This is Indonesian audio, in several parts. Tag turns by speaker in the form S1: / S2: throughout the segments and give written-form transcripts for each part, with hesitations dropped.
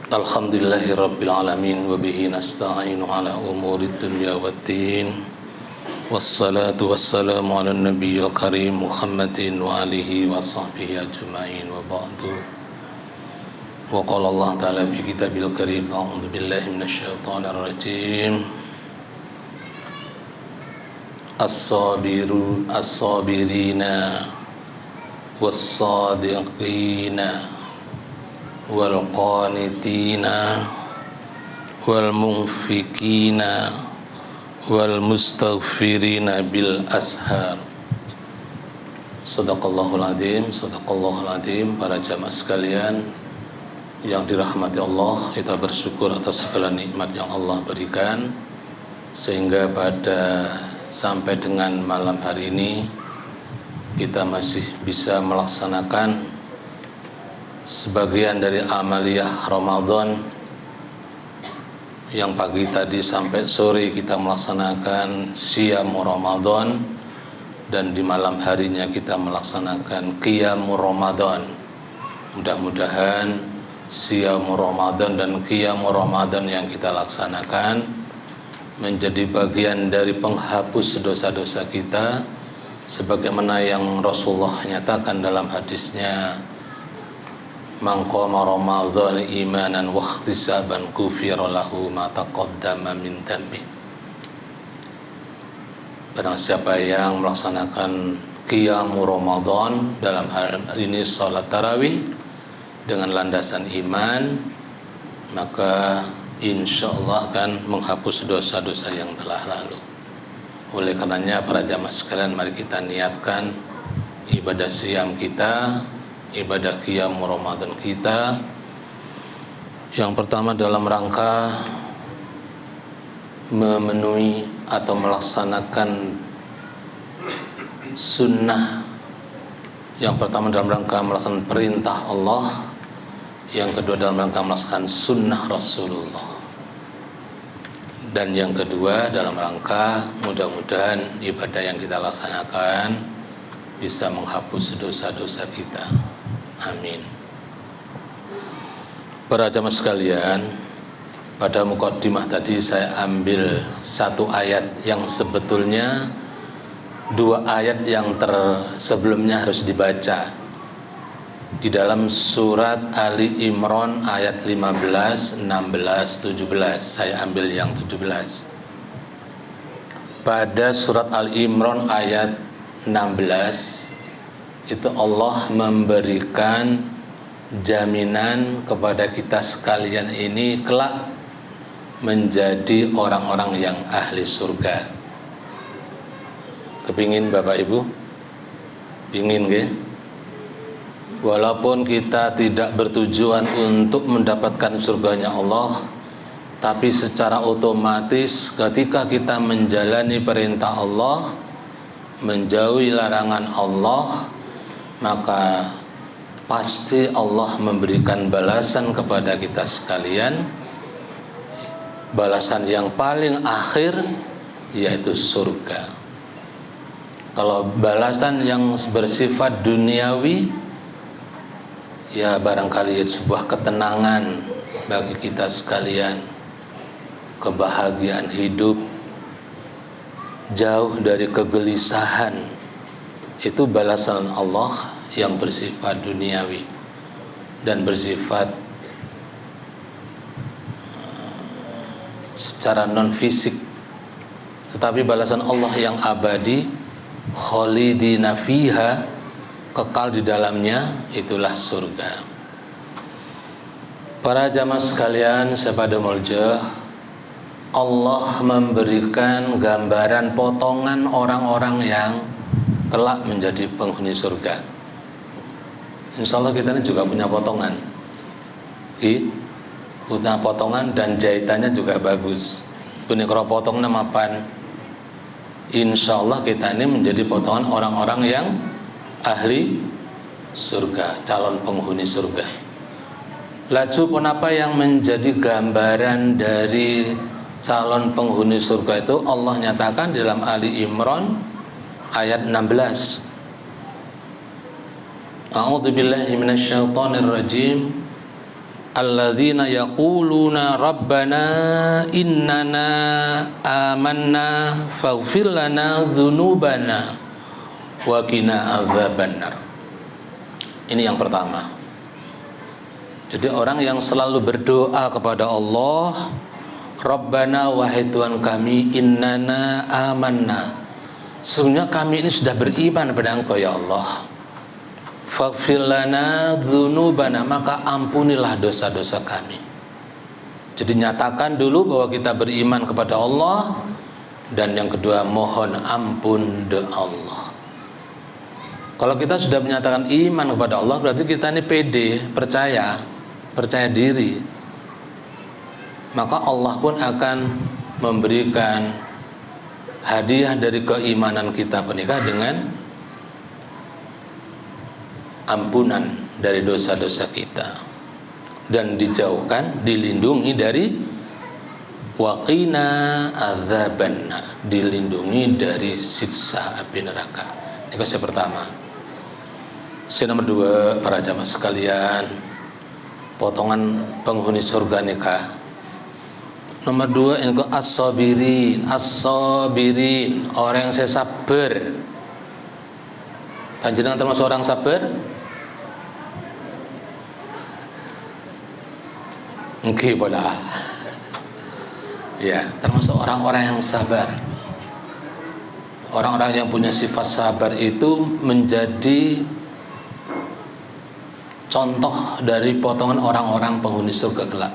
S1: Alhamdulillahi Rabbil Alamin. Wabihi nasta'inu ala umuri dunya waddin. Wassalatu wassalamu ala nabiyil karim Muhammadin wa alihi wa sahbihi ajma'in wa ba'du. Wa qala Allah ta'ala fi kitabil karim, a'udzu billahi minasyaitonir rajim. As-sabirina was-sadiqina wal qanitina wal munfikina wal mustaghfirina bil ashar. Sadaqallahul adzim, sadaqallahul adzim. Para jamaah sekalian yang dirahmati Allah, kita bersyukur atas segala nikmat yang Allah berikan sehingga pada sampai dengan malam hari ini kita masih bisa melaksanakan sebagian dari amaliyah Ramadan. Yang pagi tadi sampai sore kita melaksanakan Siyam Ramadan, dan di malam harinya kita melaksanakan Qiyam Ramadan. Mudah-mudahan Siyam Ramadan dan Qiyam Ramadan yang kita laksanakan menjadi bagian dari penghapus dosa-dosa kita, sebagaimana yang Rasulullah nyatakan dalam hadisnya, man qama ramadhan imanan wa ihtisaban ghufira lahu ma taqaddama min dhanbi. Barang siapa yang melaksanakan qiyam Ramadan, dalam hal ini salat tarawih dengan landasan iman, maka insyaallah akan menghapus dosa-dosa yang telah lalu. Oleh karenanya para jamaah sekalian, mari kita niatkan ibadah siyam kita, ibadah Qiyam Ramadan kita. Yang pertama dalam rangka memenuhi atau melaksanakan sunnah. Yang pertama dalam rangka melaksanakan perintah Allah, yang kedua dalam rangka melaksanakan sunnah Rasulullah, dan yang kedua dalam rangka mudah-mudahan ibadah yang kita laksanakan bisa menghapus dosa-dosa kita. Amin. Para jamaah sekalian, pada muqaddimah tadi saya ambil satu ayat yang sebetulnya dua ayat yang sebelumnya harus dibaca di dalam surat Ali Imran ayat 15, 16, 17. Saya ambil yang 17. Pada surat Ali Imran ayat 16 itu Allah memberikan jaminan kepada kita sekalian ini kelak menjadi orang-orang yang ahli surga. Kepingin Bapak Ibu? Pingin ke? Walaupun kita tidak bertujuan untuk mendapatkan surganya Allah, tapi secara otomatis ketika kita menjalani perintah Allah, menjauhi larangan Allah, maka pasti Allah memberikan balasan kepada kita sekalian, balasan yang paling akhir, yaitu surga. Kalau balasan yang bersifat duniawi, ya barangkali sebuah ketenangan bagi kita sekalian, kebahagiaan hidup, jauh dari kegelisahan. Itu balasan Allah yang bersifat duniawi dan bersifat secara non fisik. Tetapi balasan Allah yang abadi, khalidina fiha, kekal di dalamnya, itulah surga. Para jamaah sekalian, sahabat Mulja, Allah memberikan gambaran potongan orang-orang yang kelak menjadi penghuni surga. Insya Allah kita ini juga punya potongan, punya potongan, dan jahitannya juga bagus. Punya potongnya mapan. Insya Allah kita ini menjadi potongan orang-orang yang ahli surga, calon penghuni surga. Laju kenapa yang menjadi gambaran dari calon penghuni surga itu Allah nyatakan dalam Ali Imran ayat 16. A'udzu billahi minasyaitonir rajim. alladzina yaquluna rabbana innana amanna faghfir lana dzunubana wa qina adzabannar. Ini yang pertama. Jadi orang yang selalu berdoa kepada Allah, Rabbana, wahai Tuhan kami, innana amanna, sesungguhnya kami ini sudah beriman kepada Engkau ya Allah. Faghfir lana dzunubana, maka ampunilah dosa-dosa kami. Jadi nyatakan dulu bahwa kita beriman kepada Allah, dan yang kedua mohon ampun do Allah. Kalau kita sudah menyatakan iman kepada Allah, berarti kita ini pede, percaya diri. Maka Allah pun akan memberikan hadiah dari keimanan kita menikah dengan ampunan dari dosa-dosa kita, dan dijauhkan, dilindungi dari waqina adzabannar, dilindungi dari siksa api neraka. Ini yang pertama. Nomor dua, para jamaah sekalian, potongan penghuni surga nikah. Nomor dua, ini as-sabirin, orang yang saya sabar. Panjenengan termasuk orang sabar? Nggih bola. Ya, termasuk orang-orang yang sabar. Orang-orang yang punya sifat sabar itu menjadi contoh dari potongan orang-orang penghuni surga kelak.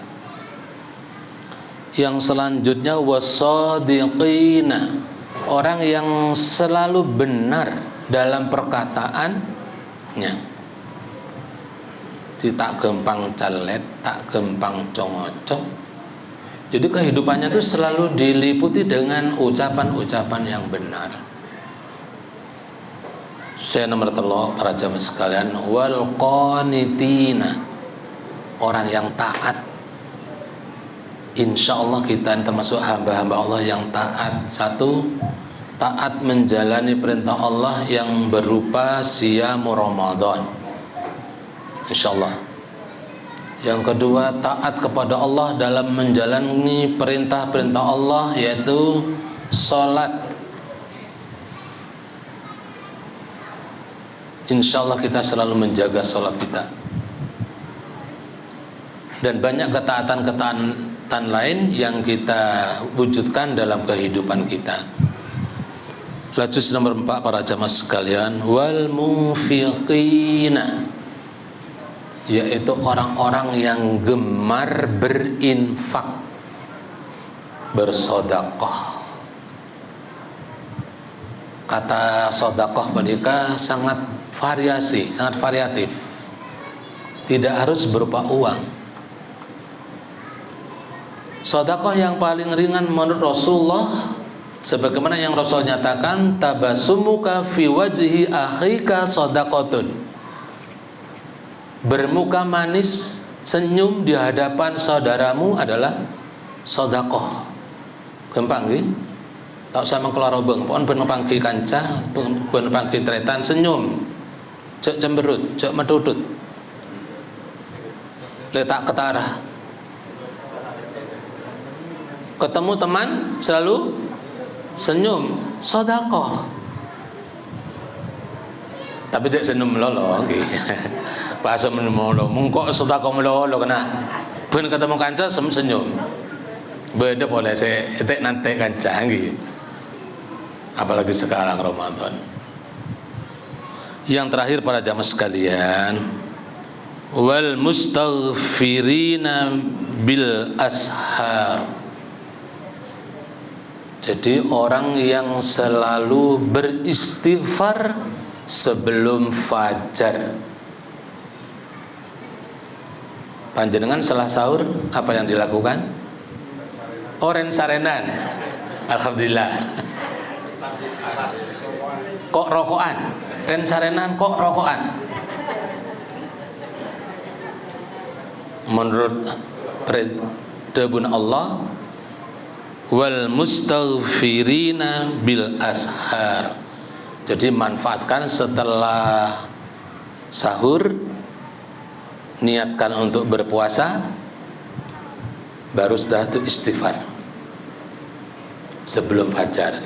S1: Yang selanjutnya wasadiqina, orang yang selalu benar dalam perkataannya. Tak gampang calet, tak gampang congocok. Jadi kehidupannya itu selalu diliputi dengan ucapan-ucapan yang benar. Saya nomor telok, para jamaah sekalian, wal qanitina, orang yang taat. Insya Allah kita termasuk hamba-hamba Allah yang taat. Satu, taat menjalani perintah Allah yang berupa siyamu Ramadan, insya Allah. Yang kedua, taat kepada Allah dalam menjalani perintah-perintah Allah, yaitu sholat. Insya Allah kita selalu menjaga sholat kita. Dan banyak ketaatan-ketaatan lain yang kita wujudkan dalam kehidupan kita. Lanjut nomor 4, para jamaah sekalian, wal munfiqina, yaitu orang-orang yang gemar berinfak, bersedekah. Kata sedekah menikah sangat variatif. Tidak harus berupa uang. Sedekah yang paling ringan menurut Rasulullah, sebagaimana yang Rasul nyatakan, tabassumuka fi wajhi akhika sedaqatun. Bermuka manis, senyum di hadapan saudaramu adalah sedekah. Gampang nggih? Tak usah mengkelarobeng, pon ben pangki kancah, ben pangki tretan, senyum. Cek cemberut, cek medudut. Letak ketara. Ketemu teman selalu senyum, sedekah. Tapi cek senyum melolo nggih. Bahasa melolo, mengko sedekah melolo kena. Ben ketemu kancah senyum. Beda boleh saya etek nanti kancah nggih. Apalagi sekarang Ramadan. Yang terakhir, para jamaah sekalian, wal mustaghfirina bil ashar. Jadi orang yang selalu beristighfar sebelum fajar. Panjenengan setelah sahur apa yang dilakukan? Oren sarenan. Alhamdulillah. Kok rokokan? Dan sarenan kok rokokan? Menurut perintah Allah, wal mustaghfirina bil ashar. Jadi manfaatkan setelah sahur niatkan untuk berpuasa, baru setelah itu istighfar sebelum fajar.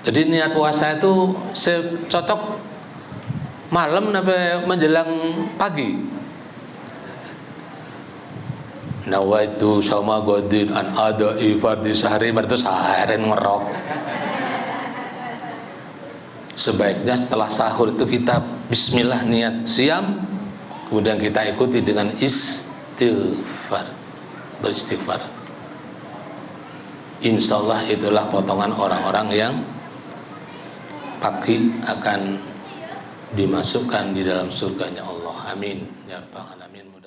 S1: Jadi niat puasa itu cocok malam sampai menjelang pagi. Nawaitu sama godin an adai fardhi sahri, itu seharian ngerok. Sebaiknya setelah sahur itu kita bismillah niat siam, kemudian kita ikuti dengan istighfar, beristighfar. Insyaallah itulah potongan orang-orang yang pagi akan dimasukkan di dalam surganya Allah. Amin ya rabbal alamin.